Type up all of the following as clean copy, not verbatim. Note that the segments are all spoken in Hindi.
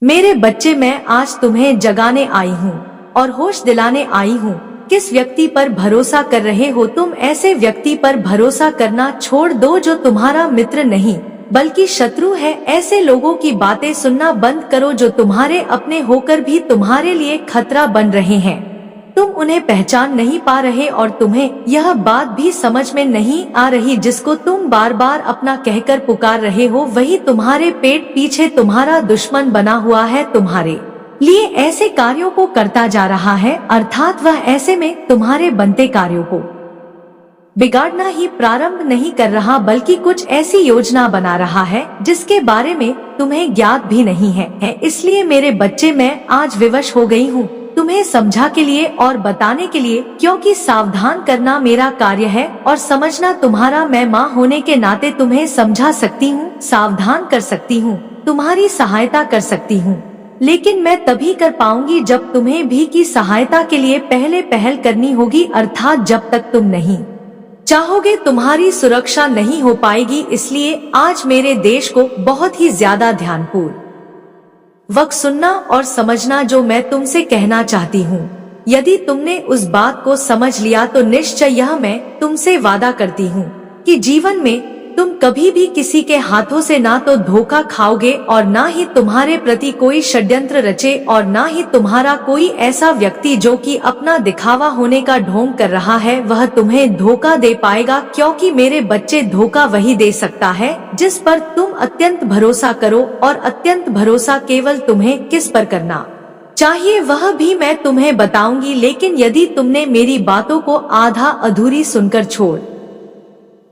मेरे बच्चे, मैं आज तुम्हें जगाने आई हूँ और होश दिलाने आई हूँ। किस व्यक्ति पर भरोसा कर रहे हो तुम? ऐसे व्यक्ति पर भरोसा करना छोड़ दो जो तुम्हारा मित्र नहीं बल्कि शत्रु है। ऐसे लोगों की बातें सुनना बंद करो जो तुम्हारे अपने होकर भी तुम्हारे लिए खतरा बन रहे हैं। तुम उन्हें पहचान नहीं पा रहे और तुम्हें यह बात भी समझ में नहीं आ रही जिसको तुम बार बार अपना कहकर पुकार रहे हो वही तुम्हारे पेट पीछे तुम्हारा दुश्मन बना हुआ है। तुम्हारे लिए ऐसे कार्यों को करता जा रहा है, अर्थात वह ऐसे में तुम्हारे बनते कार्यों को बिगाड़ना ही प्रारंभ नहीं कर रहा बल्कि कुछ ऐसी योजना बना रहा है जिसके बारे में तुम्हें ज्ञात भी नहीं है। इसलिए मेरे बच्चे, मैं आज विवश हो गई हूँ तुम्हें समझा के लिए और बताने के लिए, क्योंकि सावधान करना मेरा कार्य है और समझना तुम्हारा। मैं माँ होने के नाते तुम्हें समझा सकती हूँ, सावधान कर सकती हूँ, तुम्हारी सहायता कर सकती हूँ, लेकिन मैं तभी कर पाऊंगी जब तुम्हें भी की सहायता के लिए पहले पहल करनी होगी, अर्थात जब तक तुम नहीं चाहोगे तुम्हारी सुरक्षा नहीं हो पाएगी। इसलिए आज मेरे देश को बहुत ही ज्यादा ध्यानपूर्वक वक्त सुनना और समझना जो मैं तुमसे कहना चाहती हूँ। यदि तुमने उस बात को समझ लिया तो निश्चय यह मैं तुमसे वादा करती हूँ कि जीवन में तुम कभी भी किसी के हाथों से ना तो धोखा खाओगे और ना ही तुम्हारे प्रति कोई षड्यंत्र रचे और ना ही तुम्हारा कोई ऐसा व्यक्ति जो कि अपना दिखावा होने का ढोंग कर रहा है वह तुम्हें धोखा दे पाएगा। क्योंकि मेरे बच्चे, धोखा वही दे सकता है जिस पर तुम अत्यंत भरोसा करो, और अत्यंत भरोसा केवल तुम्हें किस पर करना चाहिए वह भी मैं तुम्हें बताऊंगी। लेकिन यदि तुमने मेरी बातों को आधा अधूरी सुनकर छोड़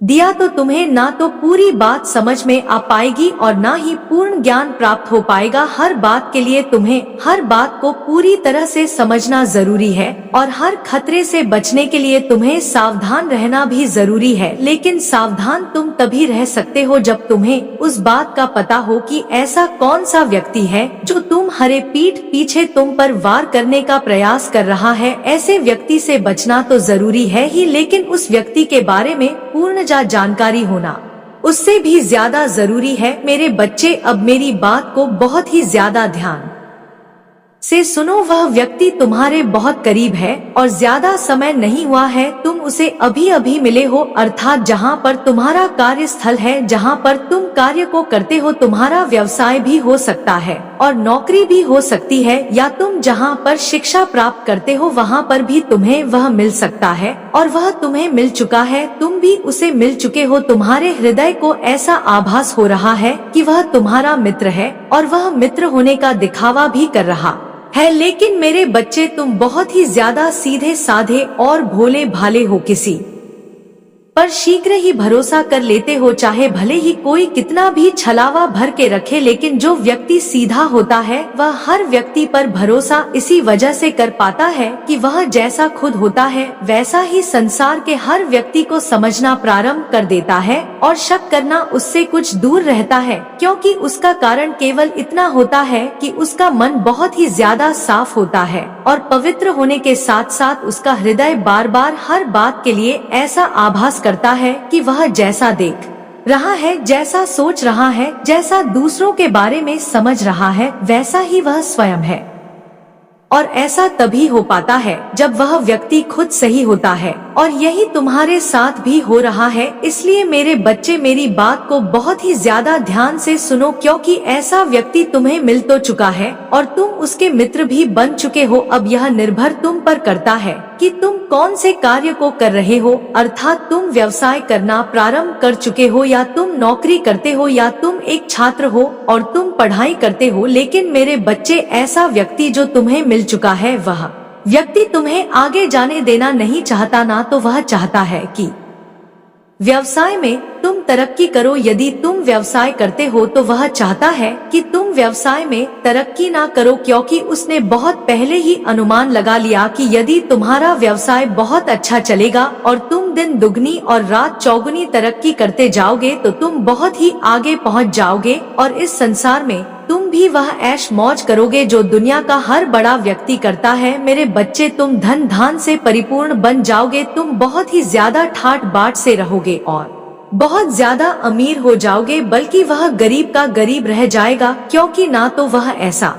दिया तो तुम्हें ना तो पूरी बात समझ में आ पाएगी और ना ही पूर्ण ज्ञान प्राप्त हो पाएगा। हर बात के लिए तुम्हें हर बात को पूरी तरह से समझना जरूरी है और हर खतरे से बचने के लिए तुम्हें सावधान रहना भी जरूरी है। लेकिन सावधान तुम तभी रह सकते हो जब तुम्हें उस बात का पता हो कि ऐसा कौन सा व्यक्ति है जो तुम्हारे पीठ पीछे तुम पर वार करने का प्रयास कर रहा है। ऐसे व्यक्ति से बचना तो जरूरी है ही, लेकिन उस व्यक्ति के बारे में पूर्ण जानकारी होना उससे भी ज्यादा जरूरी है। मेरे बच्चे, अब मेरी बात को बहुत ही ज्यादा ध्यान से सुनो। वह व्यक्ति तुम्हारे बहुत करीब है और ज्यादा समय नहीं हुआ है तुम उसे अभी अभी मिले हो, अर्थात जहाँ पर तुम्हारा कार्यस्थल है, जहाँ पर तुम कार्य को करते हो, तुम्हारा व्यवसाय भी हो सकता है और नौकरी भी हो सकती है, या तुम जहाँ पर शिक्षा प्राप्त करते हो वहाँ पर भी तुम्हें वह मिल सकता है और वह तुम्हें मिल चुका है, तुम भी उसे मिल चुके हो। तुम्हारे हृदय को ऐसा आभास हो रहा है कि वह तुम्हारा मित्र है और वह मित्र होने का दिखावा भी कर रहा है। लेकिन मेरे बच्चे, तुम बहुत ही ज्यादा सीधे साधे और भोले भाले हो, किसी पर शीघ्र ही भरोसा कर लेते हो, चाहे भले ही कोई कितना भी छलावा भर के रखे। लेकिन जो व्यक्ति सीधा होता है वह हर व्यक्ति पर भरोसा इसी वजह से कर पाता है कि वह जैसा खुद होता है वैसा ही संसार के हर व्यक्ति को समझना प्रारंभ कर देता है और शक करना उससे कुछ दूर रहता है, क्योंकि उसका कारण केवल इतना होता है कि उसका मन बहुत ही ज्यादा साफ होता है और पवित्र होने के साथ साथ उसका हृदय बार बार हर बात के लिए ऐसा आभास करता है कि वह जैसा देख रहा है, जैसा सोच रहा है, जैसा दूसरों के बारे में समझ रहा है वैसा ही वह स्वयं है। और ऐसा तभी हो पाता है जब वह व्यक्ति खुद सही होता है, और यही तुम्हारे साथ भी हो रहा है। इसलिए मेरे बच्चे, मेरी बात को बहुत ही ज्यादा ध्यान से सुनो, क्योंकि ऐसा व्यक्ति तुम्हें मिल तो चुका है और तुम उसके मित्र भी बन चुके हो। अब यह निर्भर तुम पर करता है कि तुम कौन से कार्य को कर रहे हो, अर्थात तुम व्यवसाय करना प्रारंभ कर चुके हो, या तुम नौकरी करते हो, या तुम एक छात्र हो और तुम पढ़ाई करते हो। लेकिन मेरे बच्चे, ऐसा व्यक्ति जो तुम्हें मिल चुका है वह व्यक्ति तुम्हें आगे जाने देना नहीं चाहता, ना तो वह चाहता है कि व्यवसाय में तुम तरक्की करो। यदि तुम व्यवसाय करते हो तो वह चाहता है कि तुम व्यवसाय में तरक्की ना करो, क्योंकि उसने बहुत पहले ही अनुमान लगा लिया कि यदि तुम्हारा व्यवसाय बहुत अच्छा चलेगा और तुम दिन दुगनी और रात चौगुनी तरक्की करते जाओगे तो तुम बहुत ही आगे पहुंच जाओगे और इस संसार में तुम भी वह ऐश मौज करोगे जो दुनिया का हर बड़ा व्यक्ति करता है। मेरे बच्चे, तुम धन धान से परिपूर्ण बन जाओगे, तुम बहुत ही ज्यादा ठाट बाट से रहोगे और बहुत ज्यादा अमीर हो जाओगे, बल्कि वह गरीब का गरीब रह जाएगा, क्योंकि ना तो वह ऐसा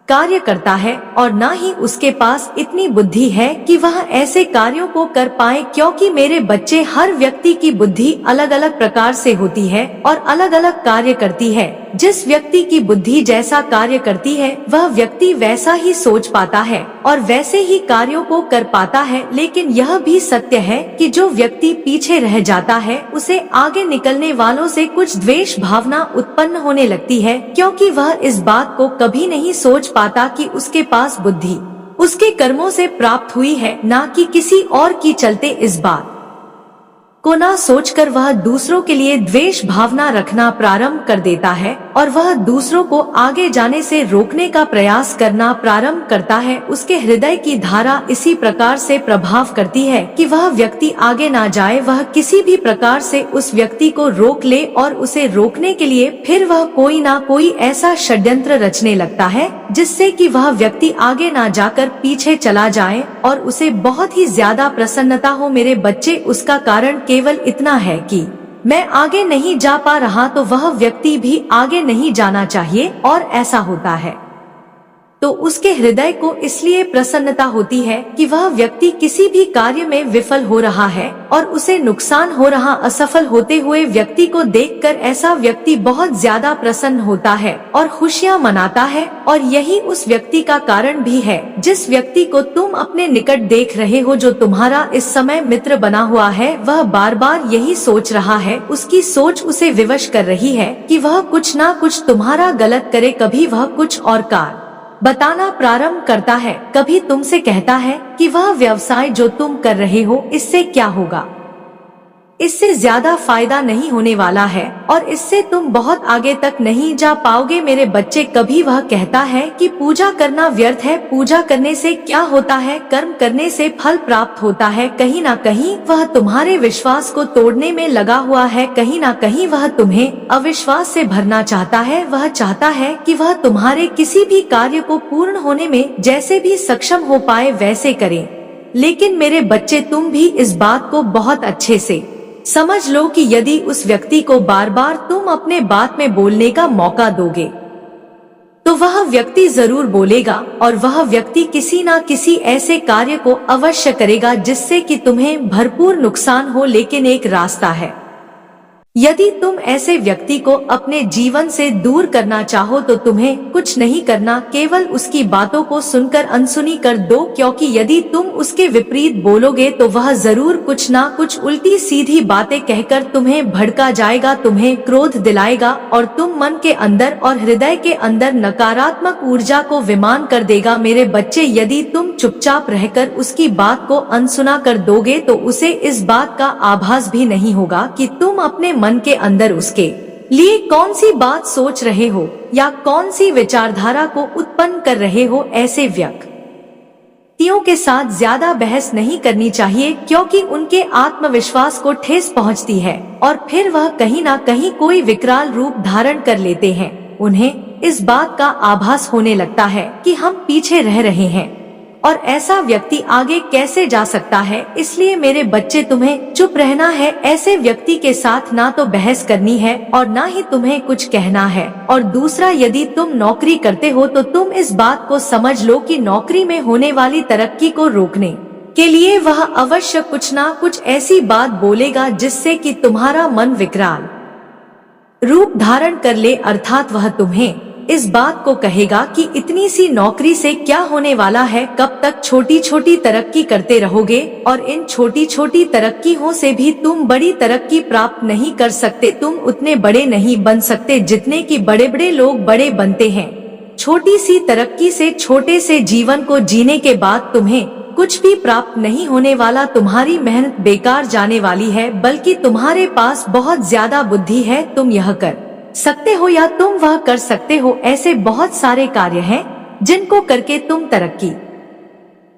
कार्य करता है और ना ही उसके पास इतनी बुद्धि है कि वह ऐसे कार्यों को कर पाए। क्योंकि मेरे बच्चे, हर व्यक्ति की बुद्धि अलग अलग प्रकार से होती है और अलग अलग कार्य करती है। जिस व्यक्ति की बुद्धि जैसा कार्य करती है, वह व्यक्ति वैसा ही सोच पाता है और वैसे ही कार्यों को कर पाता है। लेकिन यह भी सत्य है कि जो व्यक्ति पीछे रह जाता है, उसे आगे निकलने वालों से कुछ द्वेष भावना उत्पन्न होने लगती है, क्योंकि वह इस बात को कभी नहीं सोच पाता कि उसके पास बुद्धि उसके कर्मों से प्राप्त हुई है, ना कि किसी और की चलते। इस बात को ना सोचकर वह दूसरों के लिए द्वेष भावना रखना प्रारंभ कर देता है और वह दूसरों को आगे जाने से रोकने का प्रयास करना प्रारंभ करता है। उसके हृदय की धारा इसी प्रकार से प्रभाव करती है कि वह व्यक्ति आगे ना जाए। वह किसी भी प्रकार से उस व्यक्ति को रोक ले और उसे रोकने के लिए फिर वह कोई ना कोई ऐसा षड्यंत्र रचने लगता है जिससे कि वह व्यक्ति आगे ना जाकर पीछे चला जाए और उसे बहुत ही ज्यादा प्रसन्नता हो। मेरे बच्चे, उसका कारण केवल इतना है कि मैं आगे नहीं जा पा रहा, तो वह व्यक्ति भी आगे नहीं जाना चाहिए, और ऐसा होता है तो उसके हृदय को इसलिए प्रसन्नता होती है कि वह व्यक्ति किसी भी कार्य में विफल हो रहा है और उसे नुकसान हो रहा। असफल होते हुए व्यक्ति को देखकर ऐसा व्यक्ति बहुत ज्यादा प्रसन्न होता है और खुशियां मनाता है, और यही उस व्यक्ति का कारण भी है। जिस व्यक्ति को तुम अपने निकट देख रहे हो, जो तुम्हारा इस समय मित्र बना हुआ है, वह बार बार यही सोच रहा है, उसकी सोच उसे विवश कर रही है कि वह कुछ ना कुछ तुम्हारा गलत करे। कभी वह कुछ और कार बताना प्रारंभ करता है, कभी तुमसे कहता है कि वह व्यवसाय जो तुम कर रहे हो, इससे क्या होगा, इससे ज्यादा फायदा नहीं होने वाला है और इससे तुम बहुत आगे तक नहीं जा पाओगे। मेरे बच्चे, कभी वह कहता है कि पूजा करना व्यर्थ है, पूजा करने से क्या होता है, कर्म करने से फल प्राप्त होता है। कहीं ना कहीं वह तुम्हारे विश्वास को तोड़ने में लगा हुआ है, कहीं ना कहीं वह तुम्हें अविश्वास से भरना चाहता है। वह चाहता है कि वह तुम्हारे किसी भी कार्य को पूर्ण होने में जैसे भी सक्षम हो पाए वैसे करे। लेकिन मेरे बच्चे, तुम भी इस बात को बहुत अच्छे से समझ लो कि यदि उस व्यक्ति को बार बार तुम अपने बात में बोलने का मौका दोगे, तो वह व्यक्ति जरूर बोलेगा और वह व्यक्ति किसी ना किसी ऐसे कार्य को अवश्य करेगा जिससे कि तुम्हें भरपूर नुकसान हो। लेकिन एक रास्ता है, यदि तुम ऐसे व्यक्ति को अपने जीवन से दूर करना चाहो तो तुम्हें कुछ नहीं करना, केवल उसकी बातों को सुनकर अनसुनी कर दो। क्योंकि यदि तुम उसके विपरीत बोलोगे तो वह जरूर कुछ ना कुछ उल्टी सीधी बातें कहकर तुम्हें भड़का जाएगा, तुम्हें क्रोध दिलाएगा और तुम मन के अंदर और हृदय के अंदर नकारात्मक ऊर्जा को विमान कर देगा। मेरे बच्चे, यदि तुम चुपचाप रहकर उसकी बात को अनसुना कर दोगे तो उसे इस बात का आभास भी नहीं होगा कि तुम अपने मन के अंदर उसके लिए कौन सी बात सोच रहे हो या कौन सी विचारधारा को उत्पन्न कर रहे हो। ऐसे व्यक्तियों के साथ ज्यादा बहस नहीं करनी चाहिए, क्योंकि उनके आत्मविश्वास को ठेस पहुंचती है और फिर वह कहीं ना कहीं कोई विकराल रूप धारण कर लेते हैं। उन्हें इस बात का आभास होने लगता है कि हम पीछे रह रहे हैं और ऐसा व्यक्ति आगे कैसे जा सकता है। इसलिए मेरे बच्चे, तुम्हें चुप रहना है। ऐसे व्यक्ति के साथ ना तो बहस करनी है और ना ही तुम्हें कुछ कहना है। और दूसरा, यदि तुम नौकरी करते हो तो तुम इस बात को समझ लो कि नौकरी में होने वाली तरक्की को रोकने के लिए वह अवश्य कुछ ना कुछ ऐसी बात बोलेगा जिससे कि तुम्हारा मन विकराल रूप धारण कर ले। अर्थात वह तुम्हें इस बात को कहेगा कि इतनी सी नौकरी से क्या होने वाला है, कब तक छोटी छोटी तरक्की करते रहोगे और इन छोटी छोटी तरक्कियों से भी तुम बड़ी तरक्की प्राप्त नहीं कर सकते। तुम उतने बड़े नहीं बन सकते जितने कि बड़े बड़े लोग बड़े बनते हैं। छोटी सी तरक्की से, छोटे से जीवन को जीने के बाद तुम्हें कुछ भी प्राप्त नहीं होने वाला। तुम्हारी मेहनत बेकार जाने वाली है, बल्कि तुम्हारे पास बहुत ज्यादा बुद्धि है। तुम यह कर सकते हो या तुम वह कर सकते हो। ऐसे बहुत सारे कार्य हैं जिनको करके तुम तरक्की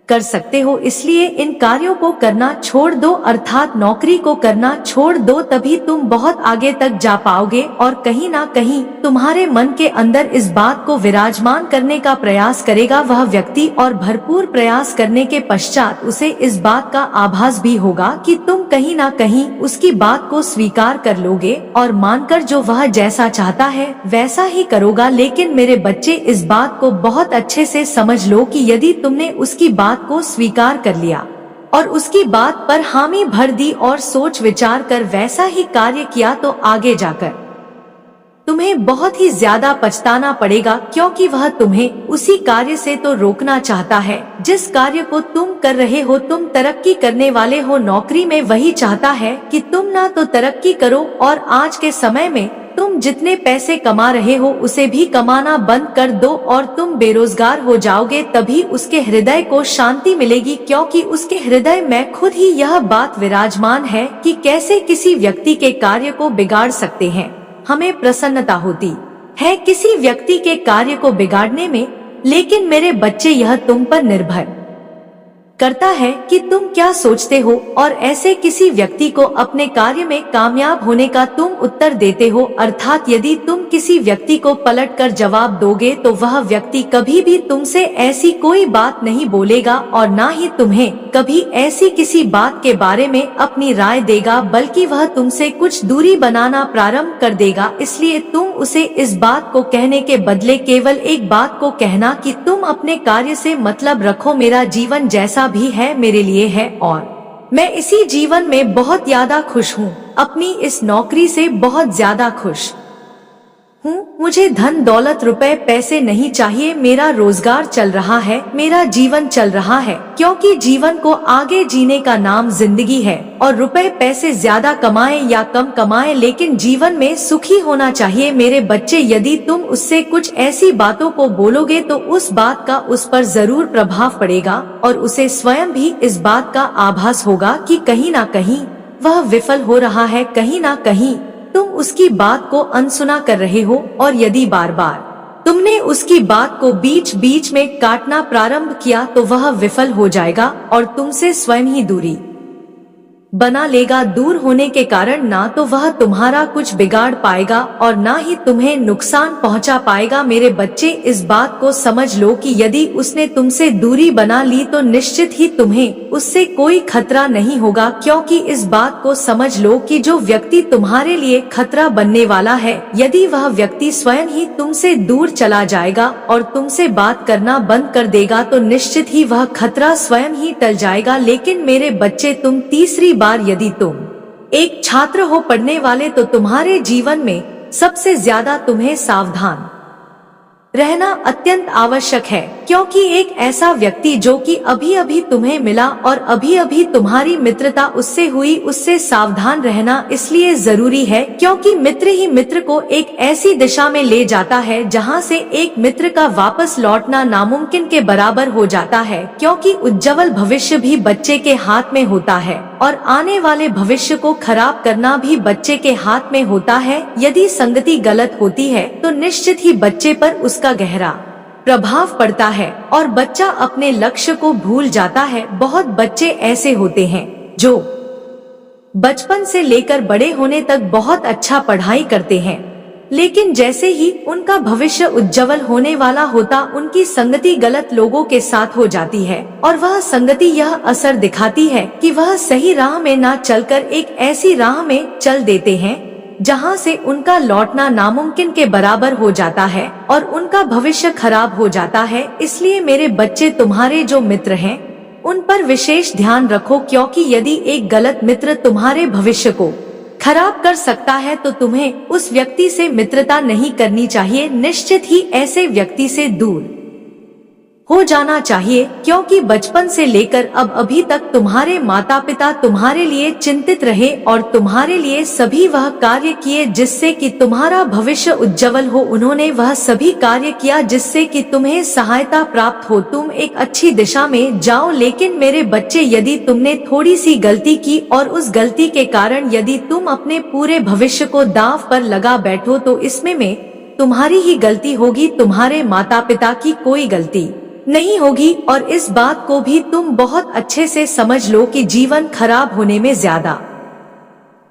कर सकते हो, इसलिए इन कार्यों को करना छोड़ दो, अर्थात नौकरी को करना छोड़ दो, तभी तुम बहुत आगे तक जा पाओगे। और कहीं ना कहीं तुम्हारे मन के अंदर इस बात को विराजमान करने का प्रयास करेगा वह व्यक्ति, और भरपूर प्रयास करने के पश्चात उसे इस बात का आभास भी होगा कि तुम कहीं ना कहीं उसकी बात को स्वीकार कर लोगे और मानकर जो वह जैसा चाहता है वैसा ही करोगा। लेकिन मेरे बच्चे, इस बात को बहुत अच्छे से समझ लो कि यदि तुमने उसकी बात को स्वीकार कर लिया और उसकी बात पर हामी भर दी और सोच विचार कर वैसा ही कार्य किया तो आगे जाकर तुम्हें बहुत ही ज्यादा पछताना पड़ेगा, क्योंकि वह तुम्हें उसी कार्य से तो रोकना चाहता है जिस कार्य को तुम कर रहे हो। तुम तरक्की करने वाले हो, नौकरी में वही चाहता है कि तुम ना तो तरक्की करो और आज के समय में तुम जितने पैसे कमा रहे हो उसे भी कमाना बंद कर दो और तुम बेरोजगार हो जाओगे। तभी उसके हृदय को शांति मिलेगी, क्योंकि उसके हृदय में खुद ही यह बात विराजमान है कि कैसे किसी व्यक्ति के कार्य को बिगाड़ सकते हैं। हमें प्रसन्नता होती है किसी व्यक्ति के कार्य को बिगाड़ने में, लेकिन मेरे बच्चे यह तुम पर निर्भर करता है कि तुम क्या सोचते हो और ऐसे किसी व्यक्ति को अपने कार्य में कामयाब होने का तुम उत्तर देते हो। अर्थात यदि तुम किसी व्यक्ति को पलटकर जवाब दोगे तो वह व्यक्ति कभी भी तुमसे ऐसी कोई बात नहीं बोलेगा और ना ही तुम्हें कभी ऐसी किसी बात के बारे में अपनी राय देगा, बल्कि वह तुमसे कुछ दूरी बनाना प्रारंभ कर देगा। इसलिए तुम उसे इस बात को कहने के बदले केवल एक बात को कहना कि तुम अपने कार्य से मतलब रखो, मेरा जीवन जैसा भी है मेरे लिए है और मैं इसी जीवन में बहुत ज्यादा खुश हूँ, अपनी इस नौकरी से बहुत ज्यादा खुश हूँ, मुझे धन दौलत रुपए पैसे नहीं चाहिए, मेरा रोजगार चल रहा है, मेरा जीवन चल रहा है, क्योंकि जीवन को आगे जीने का नाम जिंदगी है। और रुपए पैसे ज्यादा कमाए या कम कमाए, लेकिन जीवन में सुखी होना चाहिए। मेरे बच्चे, यदि तुम उससे कुछ ऐसी बातों को बोलोगे तो उस बात का उस पर जरूर प्रभाव पड़ेगा और उसे स्वयं भी इस बात का आभास होगा कि कहीं ना कहीं वह विफल हो रहा है, कहीं ना कहीं तुम उसकी बात को अनसुना कर रहे हो। और यदि बार बार तुमने उसकी बात को बीच बीच में काटना प्रारंभ किया तो वह विफल हो जाएगा और तुमसे स्वयं ही दूरी बना लेगा। दूर होने के कारण ना तो वह तुम्हारा कुछ बिगाड़ पाएगा और ना ही तुम्हें नुकसान पहुंचा पाएगा। मेरे बच्चे, इस बात को समझ लो कि यदि उसने तुमसे दूरी बना ली तो निश्चित ही तुम्हें उससे कोई खतरा नहीं होगा, क्योंकि इस बात को समझ लो कि जो व्यक्ति तुम्हारे लिए खतरा बनने वाला है, यदि वह व्यक्ति स्वयं ही तुमसे दूर चला जाएगा और तुमसे बात करना बंद कर देगा तो निश्चित ही वह खतरा स्वयं ही टल जाएगा। लेकिन मेरे बच्चे, तुम तीसरी बार यदि तुम एक छात्र हो पढ़ने वाले तो तुम्हारे जीवन में सबसे ज्यादा तुम्हें सावधान रहना अत्यंत आवश्यक है, क्योंकि एक ऐसा व्यक्ति जो कि अभी अभी तुम्हें मिला और अभी अभी तुम्हारी मित्रता उससे हुई, उससे सावधान रहना इसलिए जरूरी है क्योंकि मित्र ही मित्र को एक ऐसी दिशा में ले जाता है जहां से एक मित्र का वापस लौटना नामुमकिन के बराबर हो जाता है, क्योंकि उज्जवल भविष्य भी बच्चे के हाथ में होता है और आने वाले भविष्य को खराब करना भी बच्चे के हाथ में होता है। यदि संगति गलत होती है तो निश्चित ही बच्चे पर उसका गहरा प्रभाव पड़ता है और बच्चा अपने लक्ष्य को भूल जाता है। बहुत बच्चे ऐसे होते हैं जो बचपन से लेकर बड़े होने तक बहुत अच्छा पढ़ाई करते हैं, लेकिन जैसे ही उनका भविष्य उज्जवल होने वाला होता, उनकी संगति गलत लोगों के साथ हो जाती है और वह संगति यह असर दिखाती है कि वह सही राह में ना चलकर एक ऐसी राह में चल देते हैं जहां से उनका लौटना नामुमकिन के बराबर हो जाता है और उनका भविष्य खराब हो जाता है। इसलिए मेरे बच्चे, तुम्हारे जो मित्र हैं उन पर विशेष ध्यान रखो, क्योंकि यदि एक गलत मित्र तुम्हारे भविष्य को खराब कर सकता है तो तुम्हें उस व्यक्ति से मित्रता नहीं करनी चाहिए। निश्चित ही ऐसे व्यक्ति से दूर हो जाना चाहिए, क्योंकि बचपन से लेकर अब अभी तक तुम्हारे माता पिता तुम्हारे लिए चिंतित रहे और तुम्हारे लिए सभी वह कार्य किए जिससे कि तुम्हारा भविष्य उज्जवल हो। उन्होंने वह सभी कार्य किया जिससे कि तुम्हें सहायता प्राप्त हो, तुम एक अच्छी दिशा में जाओ। लेकिन मेरे बच्चे, यदि तुमने थोड़ी सी गलती की और उस गलती के कारण यदि तुम अपने पूरे भविष्य को दांव पर लगा बैठो तो इसमें तुम्हारी ही गलती होगी, तुम्हारे माता पिता की कोई गलती नहीं होगी। और इस बात को भी तुम बहुत अच्छे से समझ लो कि जीवन खराब होने में ज्यादा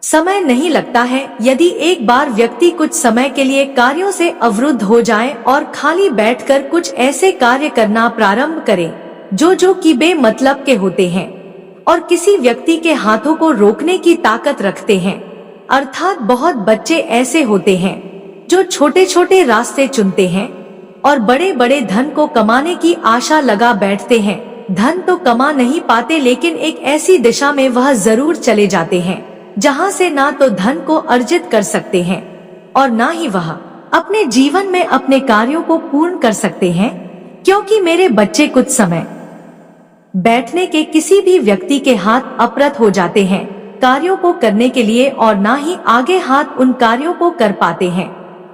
समय नहीं लगता है। यदि एक बार व्यक्ति कुछ समय के लिए कार्यों से अवरुद्ध हो जाए और खाली बैठकर कुछ ऐसे कार्य करना प्रारंभ करे जो कि बेमतलब के होते हैं और किसी व्यक्ति के हाथों को रोकने की ताकत रखते हैं, अर्थात बहुत बच्चे ऐसे होते हैं जो छोटे छोटे रास्ते चुनते हैं और बड़े बड़े धन को कमाने की आशा लगा बैठते हैं। धन तो कमा नहीं पाते, लेकिन एक ऐसी दिशा में वह जरूर चले जाते हैं जहां से ना तो धन को अर्जित कर सकते हैं और ना ही वह अपने जीवन में अपने कार्यों को पूर्ण कर सकते हैं। क्योंकि मेरे बच्चे कुछ समय बैठने के किसी भी व्यक्ति के हाथ अपरत हो जाते हैं कार्यों को करने के लिए, और ना ही आगे हाथ उन कार्यों को कर पाते हैं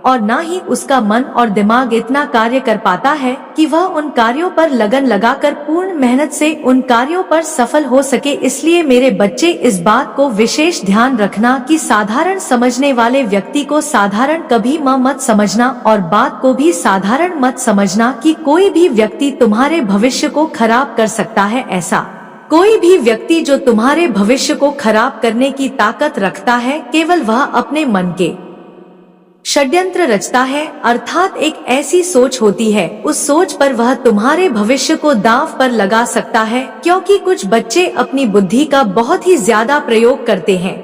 और ना ही उसका मन और दिमाग इतना कार्य कर पाता है कि वह उन कार्यों पर लगन लगाकर पूर्ण मेहनत से उन कार्यों पर सफल हो सके। इसलिए मेरे बच्चे, इस बात को विशेष ध्यान रखना कि साधारण समझने वाले व्यक्ति को साधारण कभी मत समझना, और बात को भी साधारण मत समझना कि कोई भी व्यक्ति तुम्हारे भविष्य को खराब कर सकता है। ऐसा कोई भी व्यक्ति जो तुम्हारे भविष्य को खराब करने की ताकत रखता है, केवल वह अपने मन के षड्यंत्र रचता है, अर्थात एक ऐसी सोच होती है, उस सोच पर वह तुम्हारे भविष्य को दांव पर लगा सकता है। क्योंकि कुछ बच्चे अपनी बुद्धि का बहुत ही ज्यादा प्रयोग करते हैं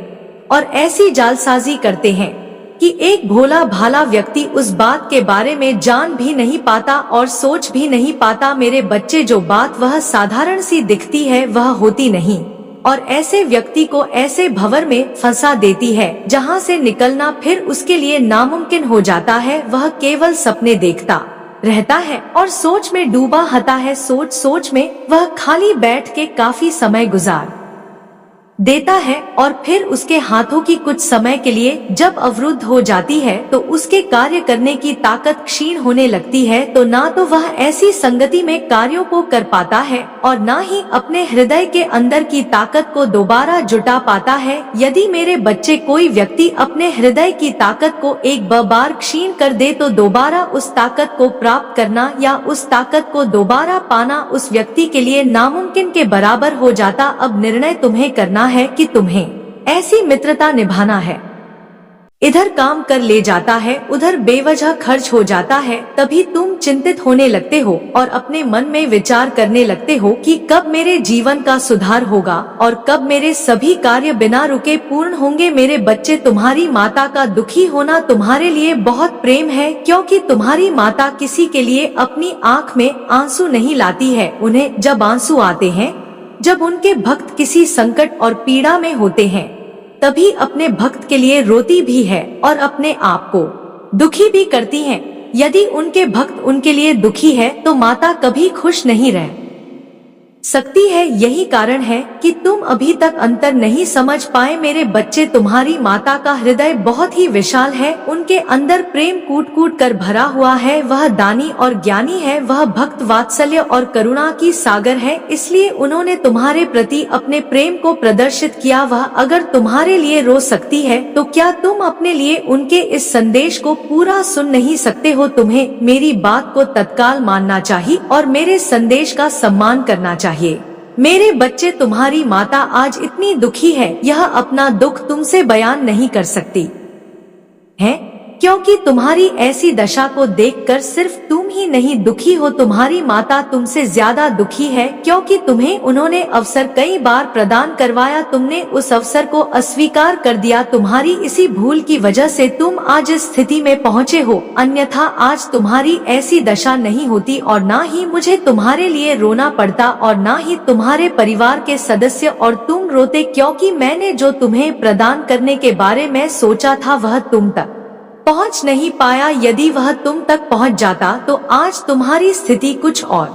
और ऐसी जालसाजी करते हैं कि एक भोला भाला व्यक्ति उस बात के बारे में जान भी नहीं पाता और सोच भी नहीं पाता। मेरे बच्चे, जो बात वह साधारण सी दिखती है वह होती नहीं, और ऐसे व्यक्ति को ऐसे भंवर में फंसा देती है जहां से निकलना फिर उसके लिए नामुमकिन हो जाता है। वह केवल सपने देखता रहता है और सोच में डूबा रहता है। सोच में वह खाली बैठ के काफी समय गुजार देता है और फिर उसके हाथों की कुछ समय के लिए जब अवरुद्ध हो जाती है तो उसके कार्य करने की ताकत क्षीण होने लगती है। तो ना तो वह ऐसी संगति में कार्यों को कर पाता है और ना ही अपने हृदय के अंदर की ताकत को दोबारा जुटा पाता है। यदि मेरे बच्चे, कोई व्यक्ति अपने हृदय की ताकत को एक बार क्षीण कर दे तो दोबारा उस ताकत को प्राप्त करना या उस ताकत को दोबारा पाना उस व्यक्ति के लिए नामुमकिन के बराबर हो जाता। अब निर्णय तुम्हें करना है कि तुम्हें ऐसी मित्रता निभाना है। इधर काम कर ले जाता है, उधर बेवजह खर्च हो जाता है। तभी तुम चिंतित होने लगते हो और अपने मन में विचार करने लगते हो कि कब मेरे जीवन का सुधार होगा और कब मेरे सभी कार्य बिना रुके पूर्ण होंगे। मेरे बच्चे, तुम्हारी माता का दुखी होना तुम्हारे लिए बहुत प्रेम है, क्योंकि तुम्हारी माता किसी के लिए अपनी आंख में आंसू नहीं लाती है। उन्हें जब आंसू आते हैं, जब उनके भक्त किसी संकट और पीड़ा में होते हैं, तभी अपने भक्त के लिए रोती भी है और अपने आप को दुखी भी करती हैं। यदि उनके भक्त उनके लिए दुखी है तो माता कभी खुश नहीं रह सकती है। यही कारण है कि तुम अभी तक अंतर नहीं समझ पाए। मेरे बच्चे, तुम्हारी माता का हृदय बहुत ही विशाल है, उनके अंदर प्रेम कूट कूट कर भरा हुआ है। वह दानी और ज्ञानी है, वह भक्त वात्सल्य और करुणा की सागर है। इसलिए उन्होंने तुम्हारे प्रति अपने प्रेम को प्रदर्शित किया। वह अगर तुम्हारे लिए रो सकती है तो क्या तुम अपने लिए उनके इस संदेश को पूरा सुन नहीं सकते हो? तुम्हें मेरी बात को तत्काल मानना चाहिए और मेरे संदेश का सम्मान करना चाहिए। मेरे बच्चे, तुम्हारी माता आज इतनी दुखी है, यह अपना दुख तुमसे बयान नहीं कर सकती है, क्योंकि तुम्हारी ऐसी दशा को देखकर सिर्फ तुम ही नहीं दुखी हो, तुम्हारी माता तुमसे ज्यादा दुखी है, क्योंकि तुम्हें उन्होंने अवसर कई बार प्रदान करवाया, तुमने उस अवसर को अस्वीकार कर दिया। तुम्हारी इसी भूल की वजह से तुम आज इस स्थिति में पहुँचे हो, अन्यथा आज तुम्हारी ऐसी दशा नहीं होती और ना ही मुझे तुम्हारे लिए रोना पड़ता और ना ही तुम्हारे परिवार के सदस्य और तुम रोते, क्योंकि मैंने जो तुम्हें प्रदान करने के बारे में सोचा था वह तुम तक पहुंच नहीं पाया। यदि वह तुम तक पहुंच जाता तो आज तुम्हारी स्थिति कुछ और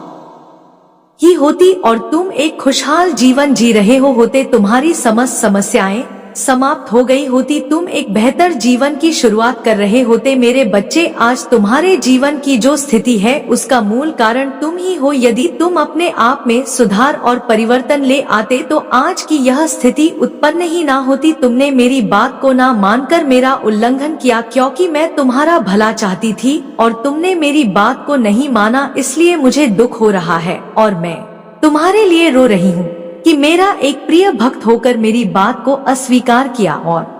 ही होती और तुम एक खुशहाल जीवन जी रहे होते। तुम्हारी समस्त समस्याएं समाप्त हो गई होती, तुम एक बेहतर जीवन की शुरुआत कर रहे होते। मेरे बच्चे, आज तुम्हारे जीवन की जो स्थिति है उसका मूल कारण तुम ही हो। यदि तुम अपने आप में सुधार और परिवर्तन ले आते तो आज की यह स्थिति उत्पन्न ही ना होती। तुमने मेरी बात को ना मानकर मेरा उल्लंघन किया, क्योंकि मैं तुम्हारा भला चाहती थी और तुमने मेरी बात को नहीं माना, इसलिए मुझे दुख हो रहा है और मैं तुम्हारे लिए रो रही हूँ कि मेरा एक प्रिय भक्त होकर मेरी बात को अस्वीकार किया और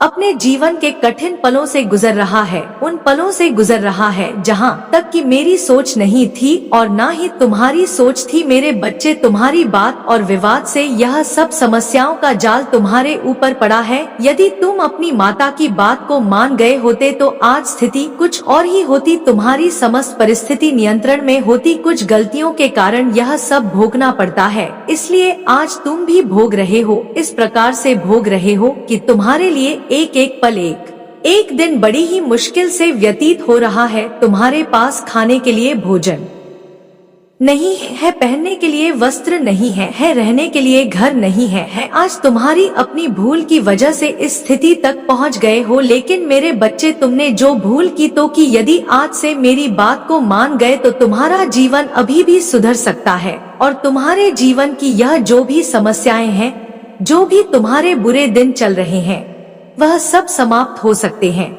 अपने जीवन के कठिन पलों से गुजर रहा है, उन पलों से गुजर रहा है जहां तक कि मेरी सोच नहीं थी और ना ही तुम्हारी सोच थी। मेरे बच्चे, तुम्हारी बात और विवाद से यह सब समस्याओं का जाल तुम्हारे ऊपर पड़ा है। यदि तुम अपनी माता की बात को मान गए होते तो आज स्थिति कुछ और ही होती। तुम्हारी समस्त परिस्थिति नियंत्रण में होती, कुछ गलतियों के कारण यह सब भोगना पड़ता है, इसलिए आज तुम भी भोग रहे हो। इस प्रकार से भोग रहे हो कि तुम्हारे लिए एक एक पल, एक दिन बड़ी ही मुश्किल से व्यतीत हो रहा है। तुम्हारे पास खाने के लिए भोजन नहीं है, पहनने के लिए वस्त्र नहीं है, रहने के लिए घर नहीं है। आज तुम्हारी अपनी भूल की वजह से इस स्थिति तक पहुंच गए हो। लेकिन मेरे बच्चे, तुमने जो भूल की तो की, यदि आज से मेरी बात को मान गए तो तुम्हारा जीवन अभी भी सुधर सकता है और तुम्हारे जीवन की यह जो भी समस्याएं हैं, जो भी तुम्हारे बुरे दिन चल रहे हैं, वह सब समाप्त हो सकते हैं।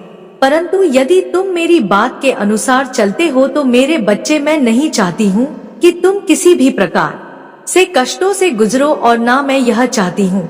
परंतु यदि तुम मेरी बात के अनुसार चलते हो तो मेरे बच्चे, मैं नहीं चाहती हूँ कि तुम किसी भी प्रकार से कष्टों से गुजरो और ना मैं यह चाहती हूँ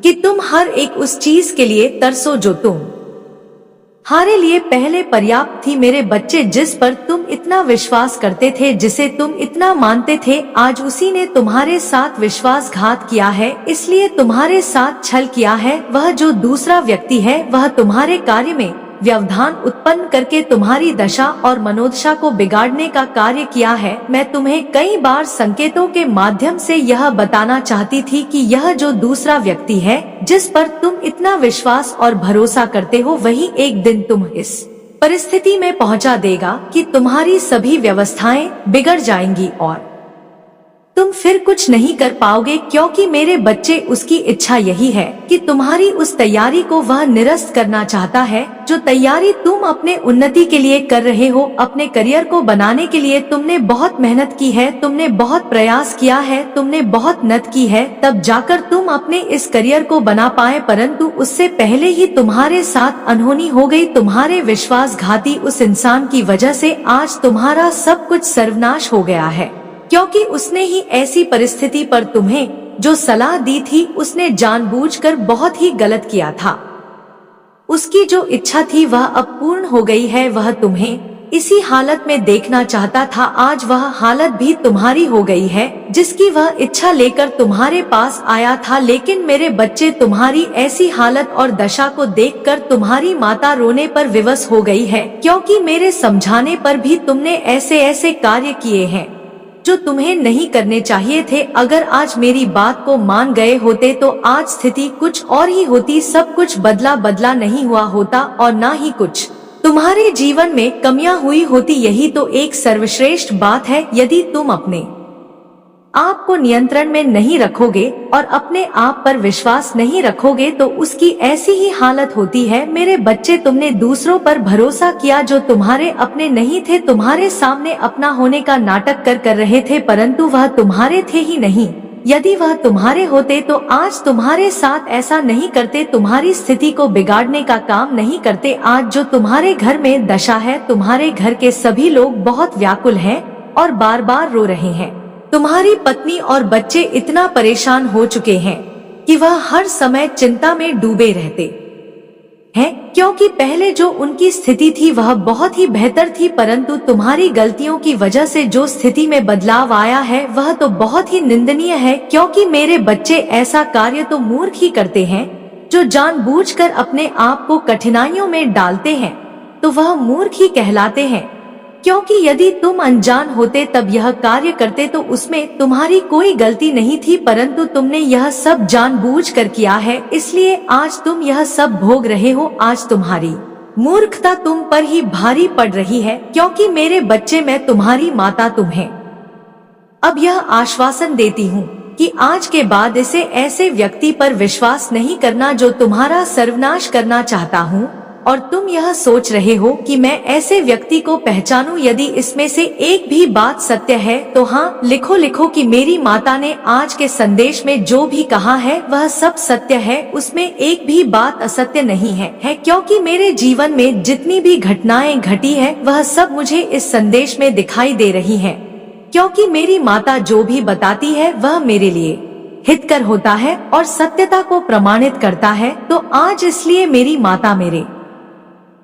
कि तुम हर एक उस चीज के लिए तरसो जो तुम्हारे लिए पहले पर्याप्त थी। मेरे बच्चे, जिस पर तुम इतना विश्वास करते थे, जिसे तुम इतना मानते थे, आज उसी ने तुम्हारे साथ विश्वासघात किया है, इसलिए तुम्हारे साथ छल किया है। वह जो दूसरा व्यक्ति है वह तुम्हारे कार्य में व्यवधान उत्पन्न करके तुम्हारी दशा और मनोदशा को बिगाड़ने का कार्य किया है। मैं तुम्हें कई बार संकेतों के माध्यम से यह बताना चाहती थी कि यह जो दूसरा व्यक्ति है, जिस पर तुम इतना विश्वास और भरोसा करते हो, वही एक दिन तुम इस परिस्थिति में पहुंचा देगा कि तुम्हारी सभी व्यवस्थाएं बिगड़ जाएंगी और तुम फिर कुछ नहीं कर पाओगे। क्योंकि मेरे बच्चे, उसकी इच्छा यही है कि तुम्हारी उस तैयारी को वह निरस्त करना चाहता है, जो तैयारी तुम अपने उन्नति के लिए कर रहे हो। अपने करियर को बनाने के लिए तुमने बहुत मेहनत की है, तुमने बहुत प्रयास किया है, तुमने बहुत नत की है, तब जाकर तुम अपने इस करियर को बना पाए। परंतु उससे पहले ही तुम्हारे साथ अनहोनी हो गई। तुम्हारे विश्वासघाती उस इंसान की वजह से आज तुम्हारा सब कुछ सर्वनाश हो गया है, क्योंकि उसने ही ऐसी परिस्थिति पर तुम्हें जो सलाह दी थी, उसने जानबूझकर बहुत ही गलत किया था। उसकी जो इच्छा थी वह अब पूर्ण हो गई है। वह तुम्हें इसी हालत में देखना चाहता था, आज वह हालत भी तुम्हारी हो गई है जिसकी वह इच्छा लेकर तुम्हारे पास आया था। लेकिन मेरे बच्चे, तुम्हारी ऐसी हालत और दशा को देखकर तुम्हारी माता रोने पर विवश हो गई है, क्योंकि मेरे समझाने पर भी तुमने ऐसे ऐसे कार्य किए हैं जो तुम्हें नहीं करने चाहिए थे। अगर आज मेरी बात को मान गए होते तो आज स्थिति कुछ और ही होती, सब कुछ बदला बदला नहीं हुआ होता और ना ही कुछ तुम्हारे जीवन में कमियां हुई होती। यही तो एक सर्वश्रेष्ठ बात है। यदि तुम अपने आप को नियंत्रण में नहीं रखोगे और अपने आप पर विश्वास नहीं रखोगे तो उसकी ऐसी ही हालत होती है। मेरे बच्चे, तुमने दूसरों पर भरोसा किया जो तुम्हारे अपने नहीं थे, तुम्हारे सामने अपना होने का नाटक कर रहे थे, परंतु वह तुम्हारे थे ही नहीं। यदि वह तुम्हारे होते तो आज तुम्हारे साथ ऐसा नहीं करते, तुम्हारी स्थिति को बिगाड़ने का काम नहीं करते। आज जो तुम्हारे घर में दशा है, तुम्हारे घर के सभी लोग बहुत व्याकुल हैं और बार बार रो रहे हैं। तुम्हारी पत्नी और बच्चे इतना परेशान हो चुके हैं कि वह हर समय चिंता में डूबे रहते हैं, क्योंकि पहले जो उनकी स्थिति थी वह बहुत ही बेहतर थी, परंतु तुम्हारी गलतियों की वजह से जो स्थिति में बदलाव आया है वह तो बहुत ही निंदनीय है। क्योंकि मेरे बच्चे, ऐसा कार्य तो मूर्ख ही करते हैं जो जानबूझकर अपने आप को कठिनाइयों में डालते हैं, तो वह मूर्ख ही कहलाते हैं। क्योंकि यदि तुम अनजान होते तब यह कार्य करते तो उसमें तुम्हारी कोई गलती नहीं थी, परंतु तुमने यह सब जानबूझकर किया है, इसलिए आज तुम यह सब भोग रहे हो। आज तुम्हारी मूर्खता तुम पर ही भारी पड़ रही है। क्योंकि मेरे बच्चे, मैं तुम्हारी माता तुम्हें अब यह आश्वासन देती हूँ कि आज के बाद इसे ऐसे व्यक्ति पर विश्वास नहीं करना जो तुम्हारा सर्वनाश करना चाहता हूँ। और तुम यह सोच रहे हो कि मैं ऐसे व्यक्ति को पहचानूं। यदि इसमें से एक भी बात सत्य है तो हाँ लिखो कि मेरी माता ने आज के संदेश में जो भी कहा है वह सब सत्य है, उसमें एक भी बात असत्य नहीं है क्योंकि मेरे जीवन में जितनी भी घटनाएं घटी है वह सब मुझे इस संदेश में दिखाई दे रही है, क्योंकि मेरी माता जो भी बताती है वह मेरे लिए हितकर होता है और सत्यता को प्रमाणित करता है। तो आज इसलिए मेरी माता मेरे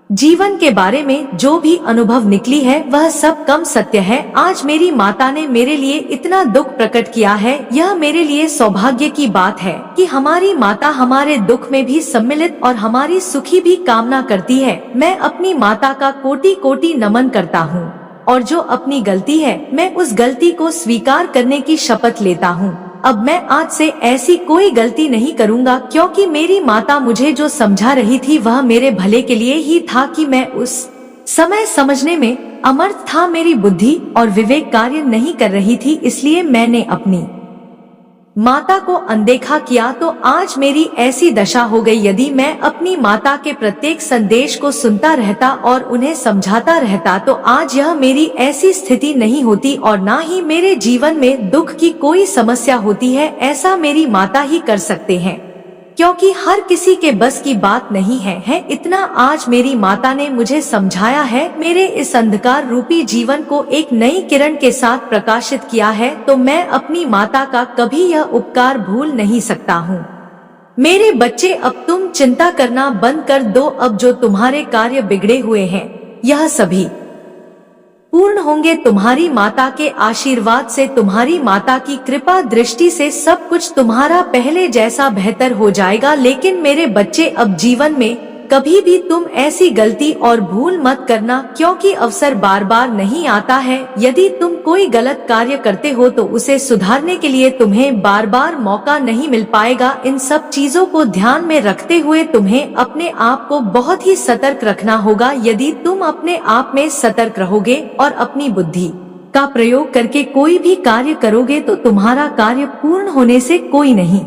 जीवन के बारे में जो भी अनुभव निकली है वह सब कम सत्य है। आज मेरी माता ने मेरे लिए इतना दुख प्रकट किया है, यह मेरे लिए सौभाग्य की बात है कि हमारी माता हमारे दुख में भी सम्मिलित और हमारी सुखी भी कामना करती है। मैं अपनी माता का कोटि कोटि नमन करता हूँ और जो अपनी गलती है मैं उस गलती को स्वीकार करने की शपथ लेता हूँ। अब मैं आज से ऐसी कोई गलती नहीं करूँगा, क्योंकि मेरी माता मुझे जो समझा रही थी वह मेरे भले के लिए ही था कि मैं उस समय समझने में अमर्थ था। मेरी बुद्धि और विवेक कार्य नहीं कर रही थी, इसलिए मैंने अपनी माता को अनदेखा किया। तो आज मेरी ऐसी दशा हो गई। यदि मैं अपनी माता के प्रत्येक संदेश को सुनता रहता और उन्हें समझाता रहता तो आज यह मेरी ऐसी स्थिति नहीं होती और ना ही मेरे जीवन में दुख की कोई समस्या होती है। ऐसा मेरी माता ही कर सकते हैं, क्योंकि हर किसी के बस की बात नहीं है। इतना आज मेरी माता ने मुझे समझाया है, मेरे इस अंधकार रूपी जीवन को एक नई किरण के साथ प्रकाशित किया है। तो मैं अपनी माता का कभी यह उपकार भूल नहीं सकता हूँ। मेरे बच्चे, अब तुम चिंता करना बंद कर दो। अब जो तुम्हारे कार्य बिगड़े हुए हैं यह सभी पूर्ण होंगे। तुम्हारी माता के आशीर्वाद से, तुम्हारी माता की कृपा दृष्टि से सब कुछ तुम्हारा पहले जैसा बेहतर हो जाएगा। लेकिन मेरे बच्चे, अब जीवन में कभी भी तुम ऐसी गलती और भूल मत करना, क्योंकि अवसर बार बार नहीं आता है। यदि तुम कोई गलत कार्य करते हो तो उसे सुधारने के लिए तुम्हें बार बार मौका नहीं मिल पाएगा। इन सब चीजों को ध्यान में रखते हुए तुम्हें अपने आप को बहुत ही सतर्क रखना होगा। यदि तुम अपने आप में सतर्क रहोगे और अपनी बुद्धि का प्रयोग करके कोई भी कार्य करोगे तो तुम्हारा कार्य पूर्ण होने से कोई नहीं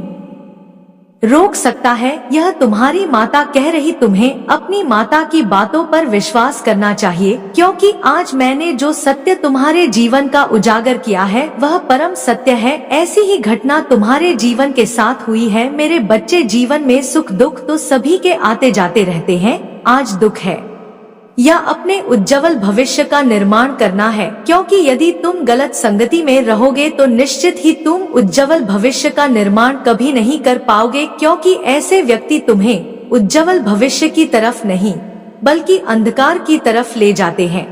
रोक सकता है। यह तुम्हारी माता कह रही, तुम्हें अपनी माता की बातों पर विश्वास करना चाहिए, क्योंकि आज मैंने जो सत्य तुम्हारे जीवन का उजागर किया है वह परम सत्य है। ऐसी ही घटना तुम्हारे जीवन के साथ हुई है। मेरे बच्चे, जीवन में सुख दुख तो सभी के आते जाते रहते हैं। आज दुख है या अपने उज्जवल भविष्य का निर्माण करना है, क्योंकि यदि तुम गलत संगति में रहोगे तो निश्चित ही तुम उज्जवल भविष्य का निर्माण कभी नहीं कर पाओगे, क्योंकि ऐसे व्यक्ति तुम्हें उज्जवल भविष्य की तरफ नहीं बल्कि अंधकार की तरफ ले जाते हैं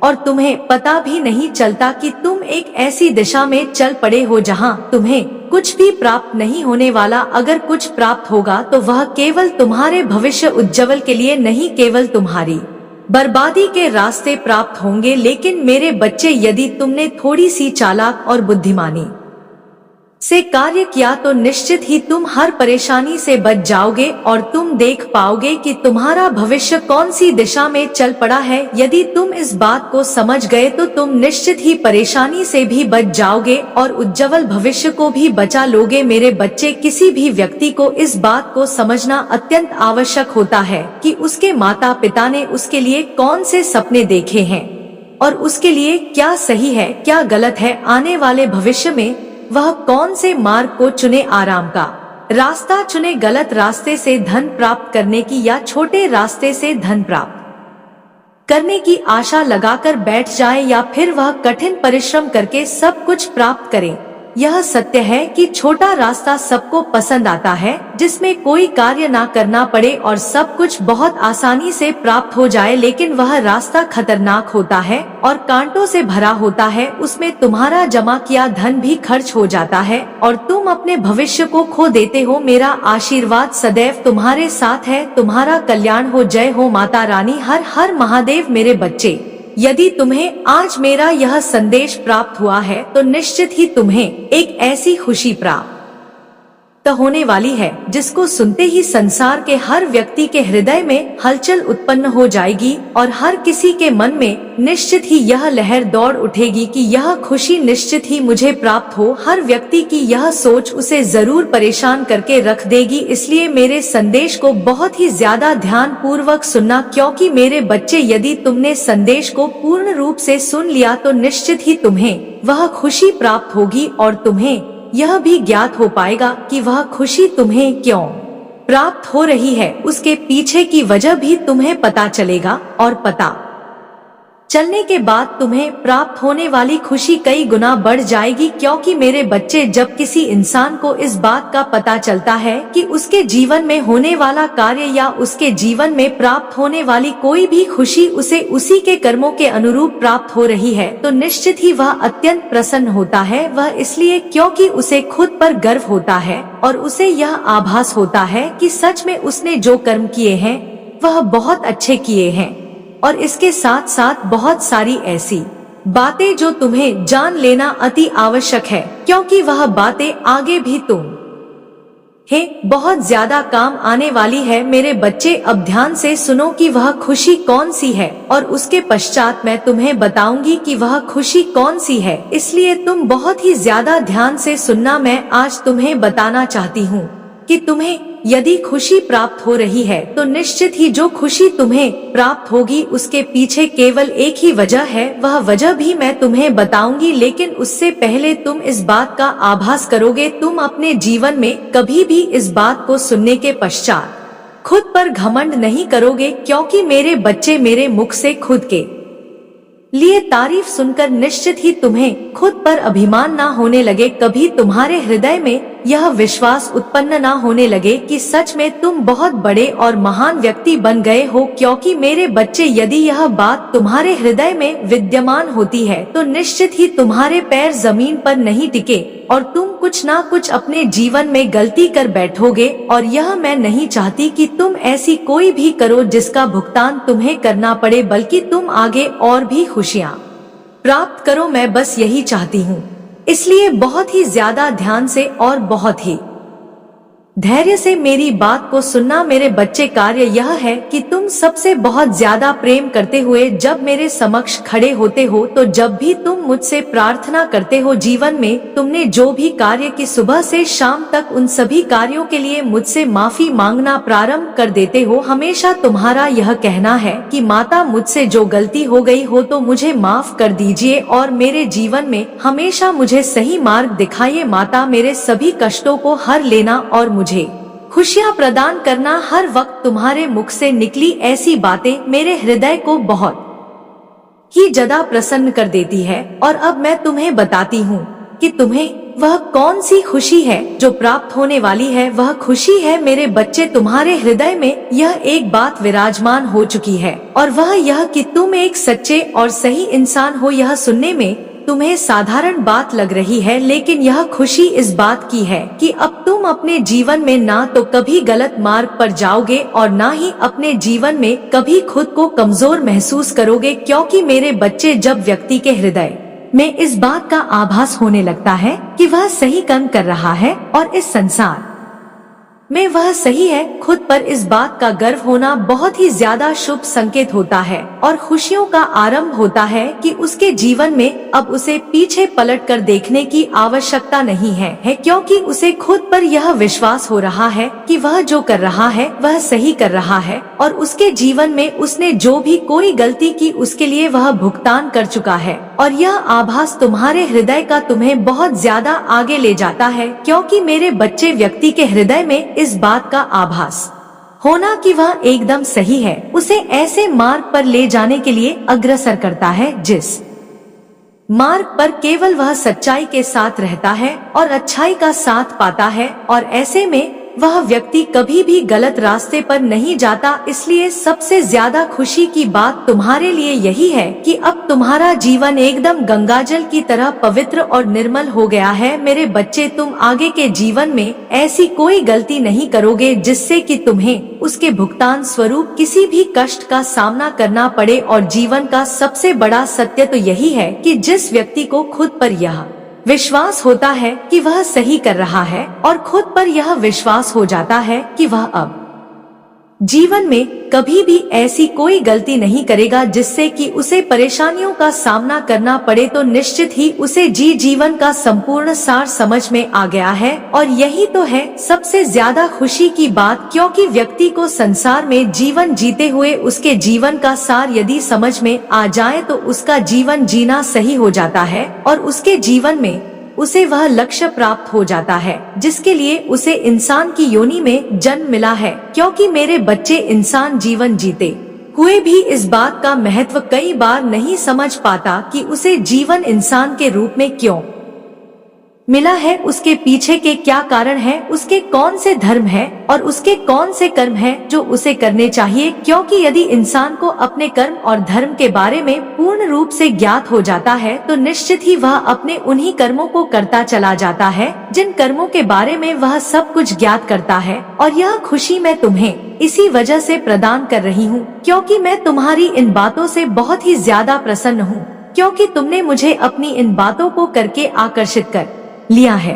और तुम्हें पता भी नहीं चलता कि तुम एक ऐसी दिशा में चल पड़े हो जहां तुम्हें कुछ भी प्राप्त नहीं होने वाला। अगर कुछ प्राप्त होगा तो वह केवल तुम्हारे भविष्य उज्जवल के लिए नहीं, केवल तुम्हारी बर्बादी के रास्ते प्राप्त होंगे। लेकिन मेरे बच्चे, यदि तुमने थोड़ी सी चालाक और बुद्धिमानी से कार्य किया तो निश्चित ही तुम हर परेशानी से बच जाओगे और तुम देख पाओगे कि तुम्हारा भविष्य कौन सी दिशा में चल पड़ा है। यदि तुम इस बात को समझ गए तो तुम निश्चित ही परेशानी से भी बच जाओगे और उज्जवल भविष्य को भी बचा लोगे। मेरे बच्चे, किसी भी व्यक्ति को इस बात को समझना अत्यंत आवश्यक होता है कि उसके माता पिता ने उसके लिए कौन से सपने देखे हैं और उसके लिए क्या सही है क्या गलत है। आने वाले भविष्य में वह कौन से मार्ग को चुने, आराम का रास्ता चुने, गलत रास्ते से धन प्राप्त करने की या छोटे रास्ते से धन प्राप्त करने की आशा लगाकर बैठ जाए, या फिर वह कठिन परिश्रम करके सब कुछ प्राप्त करे। यह सत्य है कि छोटा रास्ता सबको पसंद आता है, जिसमें कोई कार्य ना करना पड़े और सब कुछ बहुत आसानी से प्राप्त हो जाए। लेकिन वह रास्ता खतरनाक होता है और कांटों से भरा होता है। उसमें तुम्हारा जमा किया धन भी खर्च हो जाता है और तुम अपने भविष्य को खो देते हो। मेरा आशीर्वाद सदैव तुम्हारे साथ है। तुम्हारा कल्याण हो। जय हो माता रानी। हर हर महादेव। मेरे बच्चे, यदि तुम्हें आज मेरा यह संदेश प्राप्त हुआ है तो निश्चित ही तुम्हें एक ऐसी खुशी प्राप्त होने वाली है, जिसको सुनते ही संसार के हर व्यक्ति के हृदय में हलचल उत्पन्न हो जाएगी और हर किसी के मन में निश्चित ही यह लहर दौड़ उठेगी कि यह खुशी निश्चित ही मुझे प्राप्त हो। हर व्यक्ति की यह सोच उसे जरूर परेशान करके रख देगी। इसलिए मेरे संदेश को बहुत ही ज्यादा ध्यान पूर्वक सुनना, क्योंकि मेरे बच्चे, यदि तुमने संदेश को पूर्ण रूप से सुन लिया तो निश्चित ही तुम्हें वह खुशी प्राप्त होगी और तुम्हें यह भी ज्ञात हो पाएगा कि वह खुशी तुम्हें क्यों प्राप्त हो रही है। उसके पीछे की वजह भी तुम्हें पता चलेगा और पता चलने के बाद तुम्हें प्राप्त होने वाली खुशी कई गुना बढ़ जाएगी। क्योंकि मेरे बच्चे, जब किसी इंसान को इस बात का पता चलता है कि उसके जीवन में होने वाला कार्य या उसके जीवन में प्राप्त होने वाली कोई भी खुशी उसे उसी के कर्मों के अनुरूप प्राप्त हो रही है, तो निश्चित ही वह अत्यंत प्रसन्न होता है। वह इसलिए क्योंकि उसे खुद पर गर्व होता है और उसे यह आभास होता है कि सच में उसने जो कर्म किए हैं वह बहुत अच्छे किए हैं। और इसके साथ साथ बहुत सारी ऐसी बातें जो तुम्हें जान लेना अति आवश्यक है, क्योंकि वह बातें आगे भी बहुत ज्यादा काम आने वाली है। मेरे बच्चे, अब ध्यान से सुनो कि वह खुशी कौन सी है और उसके पश्चात मैं तुम्हें बताऊंगी कि वह खुशी कौन सी है। इसलिए तुम बहुत ही ज्यादा ध्यान से सुनना। मैं आज तुम्हें बताना चाहती हूँ कि तुम्हें यदि खुशी प्राप्त हो रही है तो निश्चित ही जो खुशी तुम्हें प्राप्त होगी उसके पीछे केवल एक ही वजह है। वह वजह भी मैं तुम्हें बताऊंगी, लेकिन उससे पहले तुम इस बात का आभास करोगे। तुम अपने जीवन में कभी भी इस बात को सुनने के पश्चात खुद पर घमंड नहीं करोगे, क्योंकि मेरे बच्चे, मेरे मुख से खुद के लिए तारीफ सुनकर निश्चित ही तुम्हें खुद पर अभिमान ना होने लगे। कभी तुम्हारे हृदय में यह विश्वास उत्पन्न ना होने लगे कि सच में तुम बहुत बड़े और महान व्यक्ति बन गए हो। क्योंकि मेरे बच्चे, यदि यह बात तुम्हारे हृदय में विद्यमान होती है तो निश्चित ही तुम्हारे पैर जमीन पर नहीं टिके और तुम कुछ ना कुछ अपने जीवन में गलती कर बैठोगे। और यह मैं नहीं चाहती कि तुम ऐसी कोई भी करो जिसका भुगतान तुम्हें करना पड़े, बल्कि तुम आगे और भी खुशियाँ प्राप्त करो। मैं बस यही चाहती हूँ। इसलिए बहुत ही ज्यादा ध्यान से और बहुत ही धैर्य से मेरी बात को सुनना। मेरे बच्चे, कार्य यह है कि तुम सबसे बहुत ज्यादा प्रेम करते हुए जब मेरे समक्ष खड़े होते हो, तो जब भी तुम मुझसे प्रार्थना करते हो, जीवन में तुमने जो भी कार्य की सुबह से शाम तक, उन सभी कार्यों के लिए मुझसे माफी मांगना प्रारंभ कर देते हो। हमेशा तुम्हारा यह कहना है कि माता, मुझसे जो गलती हो गई हो तो मुझे माफ कर दीजिए और मेरे जीवन में हमेशा मुझे सही मार्ग दिखाइए। माता, मेरे सभी कष्टों को हर लेना और मुझे खुशियाँ प्रदान करना। हर वक्त तुम्हारे मुख से निकली ऐसी बातें मेरे हृदय को बहुत ही ज्यादा प्रसन्न कर देती है। और अब मैं तुम्हें बताती हूँ कि तुम्हें वह कौन सी खुशी है जो प्राप्त होने वाली है। वह खुशी है, मेरे बच्चे, तुम्हारे हृदय में यह एक बात विराजमान हो चुकी है और वह यह कि तुम एक सच्चे और सही इंसान हो। यह सुनने में तुम्हें साधारण बात लग रही है, लेकिन यह खुशी इस बात की है कि अब तुम अपने जीवन में ना तो कभी गलत मार्ग पर जाओगे और ना ही अपने जीवन में कभी खुद को कमजोर महसूस करोगे। क्योंकि मेरे बच्चे, जब व्यक्ति के हृदय में इस बात का आभास होने लगता है कि वह सही कर्म कर रहा है और इस संसार में वह सही है, खुद पर इस बात का गर्व होना बहुत ही ज्यादा शुभ संकेत होता है और खुशियों का आरंभ होता है कि उसके जीवन में अब उसे पीछे पलटकर देखने की आवश्यकता नहीं है, क्योंकि उसे खुद पर यह विश्वास हो रहा है कि वह जो कर रहा है वह सही कर रहा है और उसके जीवन में उसने जो भी कोई गलती की उसके लिए वह भुगतान कर चुका है। और यह आभास तुम्हारे हृदय का तुम्हें बहुत ज्यादा आगे ले जाता है, क्योंकि मेरे बच्चे, व्यक्ति के हृदय में इस बात का आभास होना कि वह एकदम सही है, उसे ऐसे मार्ग पर ले जाने के लिए अग्रसर करता है जिस मार्ग पर केवल वह सच्चाई के साथ रहता है और अच्छाई का साथ पाता है। और ऐसे में वह व्यक्ति कभी भी गलत रास्ते पर नहीं जाता। इसलिए सबसे ज्यादा खुशी की बात तुम्हारे लिए यही है कि अब तुम्हारा जीवन एकदम गंगाजल की तरह पवित्र और निर्मल हो गया है। मेरे बच्चे, तुम आगे के जीवन में ऐसी कोई गलती नहीं करोगे जिससे कि तुम्हें उसके भुगतान स्वरूप किसी भी कष्ट का सामना करना पड़े। और जीवन का सबसे बड़ा सत्य तो यही है कि जिस व्यक्ति को खुद पर यह विश्वास होता है कि वह सही कर रहा है और खुद पर यह विश्वास हो जाता है कि वह अब जीवन में कभी भी ऐसी कोई गलती नहीं करेगा जिससे कि उसे परेशानियों का सामना करना पड़े, तो निश्चित ही उसे जीवन का संपूर्ण सार समझ में आ गया है। और यही तो है सबसे ज्यादा खुशी की बात, क्योंकि व्यक्ति को संसार में जीवन जीते हुए उसके जीवन का सार यदि समझ में आ जाए तो उसका जीवन जीना सही हो जाता है और उसके जीवन में उसे वह लक्ष्य प्राप्त हो जाता है जिसके लिए उसे इंसान की योनि में जन्म मिला है। क्योंकि मेरे बच्चे इंसान जीवन जीते हुए भी इस बात का महत्व कई बार नहीं समझ पाता कि उसे जीवन इंसान के रूप में क्यों मिला है, उसके पीछे के क्या कारण है, उसके कौन से धर्म है और उसके कौन से कर्म है जो उसे करने चाहिए। क्योंकि यदि इंसान को अपने कर्म और धर्म के बारे में पूर्ण रूप से ज्ञात हो जाता है तो निश्चित ही वह अपने उन्हीं कर्मों को करता चला जाता है जिन कर्मों के बारे में वह सब कुछ ज्ञात करता है। और यह खुशी मैं तुम्हें इसी वजह से प्रदान कर रही हूँ, क्योंकि मैं तुम्हारी इन बातों से बहुत ही ज्यादा प्रसन्न हूँ, क्योंकि तुमने मुझे अपनी इन बातों को करके आकर्षित कर लिया है।